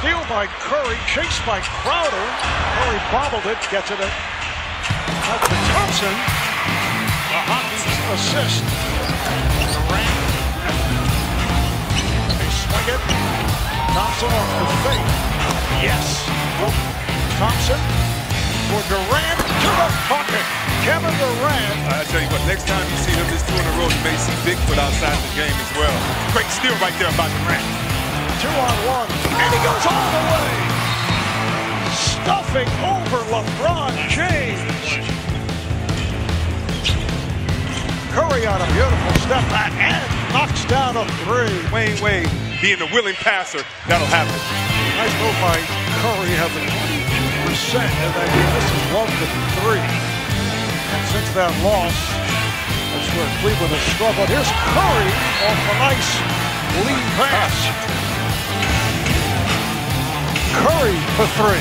steal by Curry, chased by Crowder. Curry bobbled it, gets it out to Thompson. A Hawkins assist. Durant. They swing it. Thompson off the fake. Yes. Thompson for Durant to the bucket. Kevin Durant. I tell you what, next time you see him this two in a row, you may see Bigfoot outside the game as well. Great steal right there by Durant. 2-on-1, and he goes all the way. Stuffing over LeBron James. Curry on a beautiful step back and knocks down a three. Wayne Wade being the willing passer, that'll happen. Nice move by Curry, having 22%, and I mean, this is 1 to 3. And since that loss, that's where Cleveland has struggled. Here's Curry off a nice lead pass. Curry for three.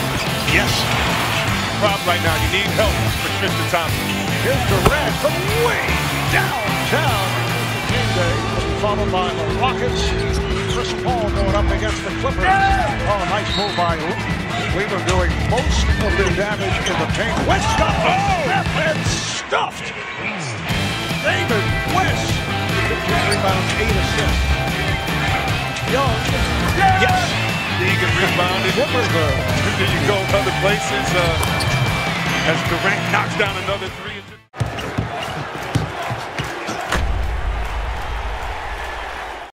Yes. Problem right now, you need help for Tristan Thompson. Here's Durant from way downtown. Game day, followed by the Rockets. Chris Paul going up against the Clippers. Oh, nice move by Cleveland, doing most of their damage in the paint. West got and stuffed. David West, 15 rebounds, 8 assists. Young, yes. Deegan rebounded. There you go, other places. As Durant knocks down another three.